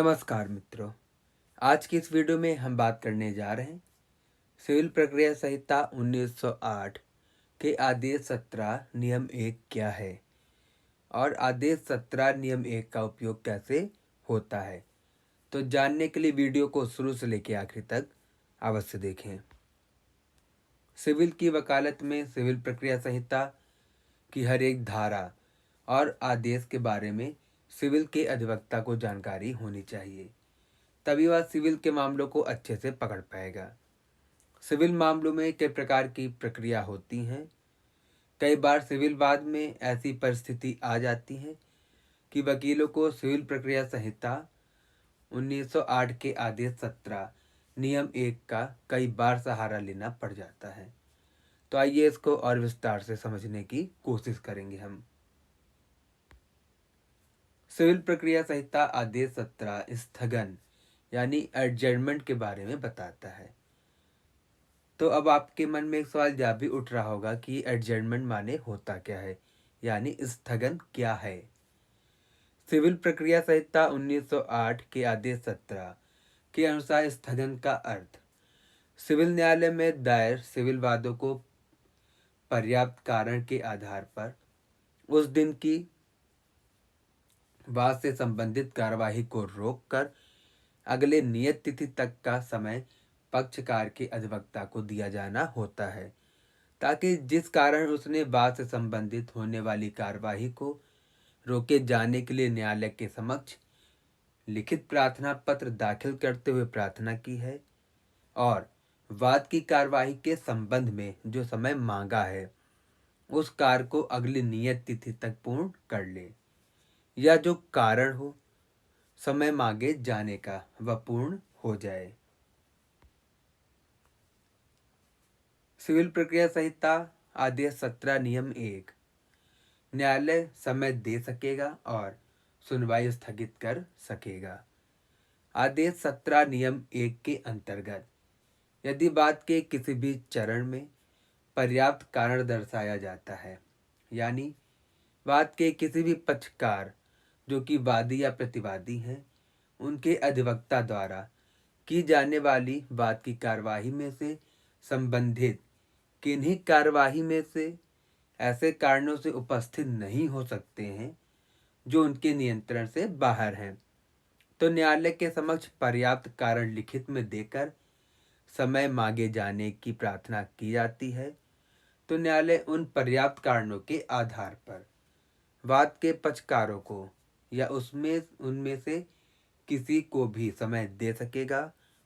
नमस्कार मित्रों। आज की इस वीडियो में हम बात करने जा रहे हैं सिविल प्रक्रिया संहिता 1908 के आदेश 17 नियम 1 क्या है और आदेश 17 नियम 1 का उपयोग कैसे होता है। तो जानने के लिए वीडियो को शुरू से लेकर आखिर तक अवश्य देखें। सिविल की वकालत में सिविल प्रक्रिया संहिता की हर एक धारा और आदेश के बारे में सिविल के अधिवक्ता को जानकारी होनी चाहिए, तभी वह सिविल के मामलों को अच्छे से पकड़ पाएगा। सिविल मामलों में कई प्रकार की प्रक्रिया होती हैं। कई बार सिविल वाद में ऐसी परिस्थिति आ जाती है कि वकीलों को सिविल प्रक्रिया संहिता 1908 के आदेश 17 नियम 1 का कई बार सहारा लेना पड़ जाता है। तो आइए इसको और विस्तार से समझने की कोशिश करेंगे हम। सिविल प्रक्रिया संहिता आदेश 17 स्थगन यानी एडजर्नमेंट के बारे में बताता है। तो अब आपके मन में एक सवाल यह भी उठ रहा होगा कि एडजर्नमेंट माने होता क्या है, यानी स्थगन क्या है। सिविल प्रक्रिया संहिता 1908 के आदेश 17 के अनुसार स्थगन का अर्थ सिविल न्यायालय में दायर सिविल वादों को पर्याप्त कारण के आधार पर उस दिन की वाद से संबंधित कार्यवाही को रोककर अगले नियत तिथि तक का समय पक्षकार के अधिवक्ता को दिया जाना होता है, ताकि जिस कारण उसने वाद से संबंधित होने वाली कार्यवाही को रोके जाने के लिए न्यायालय के समक्ष लिखित प्रार्थना पत्र दाखिल करते हुए प्रार्थना की है और वाद की कार्यवाही के संबंध में जो समय मांगा है उस कार्य को अगली नियत तिथि तक पूर्ण कर ले, या जो कारण हो समय मांगे जाने का वह पूर्ण हो जाए। सिविल प्रक्रिया संहिता आदेश 17 नियम 1 न्यायालय समय दे सकेगा और सुनवाई स्थगित कर सकेगा। आदेश 17 नियम 1 के अंतर्गत यदि बात के किसी भी चरण में पर्याप्त कारण दर्शाया जाता है, यानी बात के किसी भी पक्षकार जो कि वादी या प्रतिवादी हैं, उनके अधिवक्ता द्वारा की जाने वाली बात की कार्यवाही में से संबंधित किन्हीं कार्यवाही में से ऐसे कारणों से उपस्थित नहीं हो सकते हैं जो उनके नियंत्रण से बाहर हैं, तो न्यायालय के समक्ष पर्याप्त कारण लिखित में देकर समय मांगे जाने की प्रार्थना की जाती है। तो न्यायालय उन पर्याप्त कारणों के आधार पर वाद के पक्षकारों को या उसमें उनमें से किसी को भी समय दे सकेगा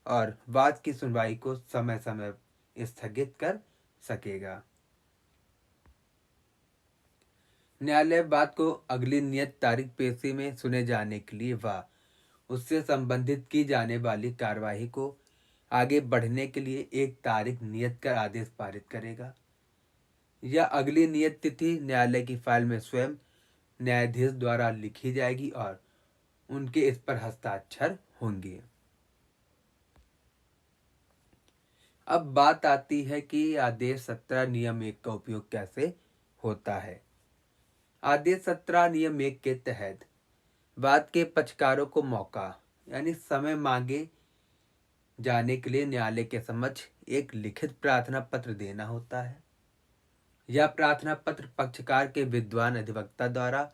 और वाद की सुनवाई को समय समय स्थगित कर सकेगा। न्यायालय बात को अगली नियत तारीख पेशी में सुने जाने के लिए व उससे संबंधित की जाने वाली कार्यवाही को आगे बढ़ने के लिए एक तारीख नियत कर आदेश पारित करेगा। यह अगली नियत तिथि न्यायालय की फाइल में स्वयं न्यायाधीश द्वारा लिखी जाएगी और उनके इस पर हस्ताक्षर होंगे। अब बात आती है कि आदेश 17 नियम 1 का उपयोग कैसे होता है। आदेश 17 नियम 1 के तहत वाद के पक्षकारों को मौका यानी समय मांगे जाने के लिए न्यायालय के समक्ष एक लिखित प्रार्थना पत्र देना होता है। यह प्रार्थना पत्र पक्षकार के विद्वान अधिवक्ता द्वारा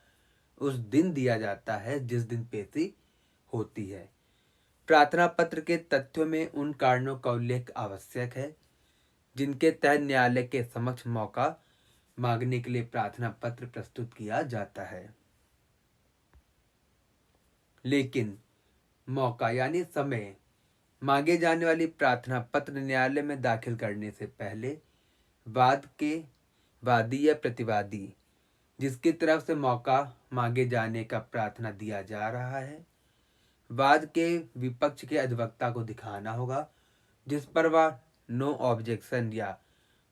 उस दिन दिया जाता है जिस दिन पेशी होती है। प्रार्थना पत्र के तथ्यों में उन कारणों का उल्लेख आवश्यक है जिनके तहत न्यायालय के समक्ष मौका मांगने के लिए प्रार्थना पत्र प्रस्तुत किया जाता है। लेकिन मौका यानी समय मांगे जाने वाली प्रार्थना पत्र न्यायालय में दाखिल करने से पहले वाद के वादी या प्रतिवादी जिसकी तरफ से मौका मांगे जाने का प्रार्थना दिया जा रहा है, वाद के विपक्ष के अधिवक्ता को दिखाना होगा जिस पर वह नो ऑब्जेक्शन या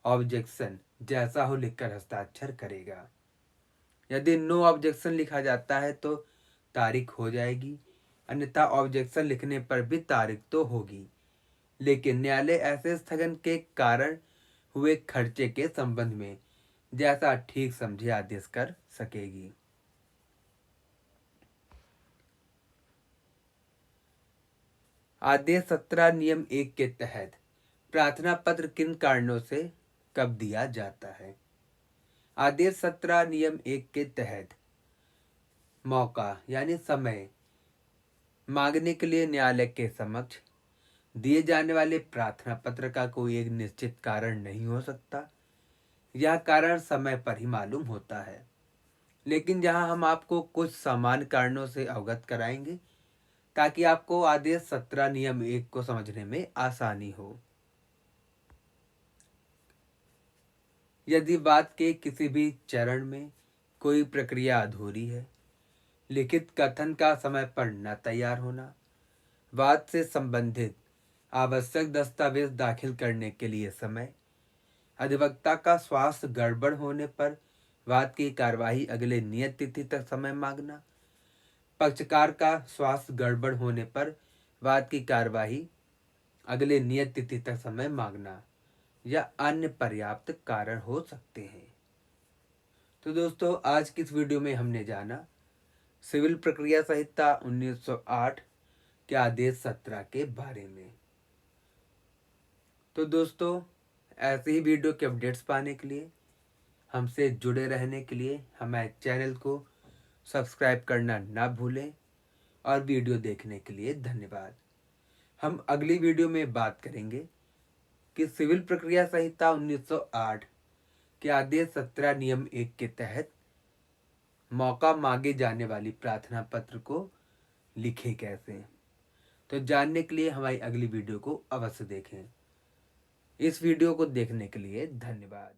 ऑब्जेक्शन जैसा हो लिखकर हस्ताक्षर करेगा। यदि नो ऑब्जेक्शन लिखा जाता है तो तारीख हो जाएगी, अन्यथा ऑब्जेक्शन लिखने पर भी तारीख तो होगी, लेकिन न्यायालय ऐसे स्थगन के कारण हुए खर्चे के संबंध में जैसा ठीक समझे आदेश कर सकेगी। आदेश 17 नियम 1 के तहत प्रार्थना पत्र किन कारणों से कब दिया जाता है? आदेश 17 नियम 1 के तहत मौका यानी समय मांगने के लिए न्यायालय के समक्ष दिए जाने वाले प्रार्थना पत्र का कोई एक निश्चित कारण नहीं हो सकता। यह कारण समय पर ही मालूम होता है, लेकिन जहां हम आपको कुछ सामान्य कारणों से अवगत कराएंगे ताकि आपको आदेश 17 नियम 1 को समझने में आसानी हो। यदि बात के किसी भी चरण में कोई प्रक्रिया अधूरी है, लिखित कथन का समय पर न तैयार होना, वाद से संबंधित आवश्यक दस्तावेज दाखिल करने के लिए समय, अधिवक्ता का स्वास्थ्य गड़बड़ होने पर वाद की कार्यवाही अगले नियत तिथि तक समय मांगना, पक्षकार का स्वास्थ्य गड़बड़ होने पर वाद की कार्यवाही अगले नियत तिथि तक समय मांगना या अन्य पर्याप्त कारण हो सकते हैं। तो दोस्तों, आज की इस वीडियो में हमने जाना सिविल प्रक्रिया संहिता 1908 के आदेश 17 के बारे में। तो दोस्तों, ऐसे ही वीडियो के अपडेट्स पाने के लिए, हमसे जुड़े रहने के लिए हमारे चैनल को सब्सक्राइब करना ना भूलें और वीडियो देखने के लिए धन्यवाद। हम अगली वीडियो में बात करेंगे कि सिविल प्रक्रिया संहिता 1908 के आदेश 17 नियम 1 के तहत मौका मांगे जाने वाली प्रार्थना पत्र को लिखें कैसे। तो जानने के लिए हमारी अगली वीडियो को अवश्य देखें। इस वीडियो को देखने के लिए धन्यवाद।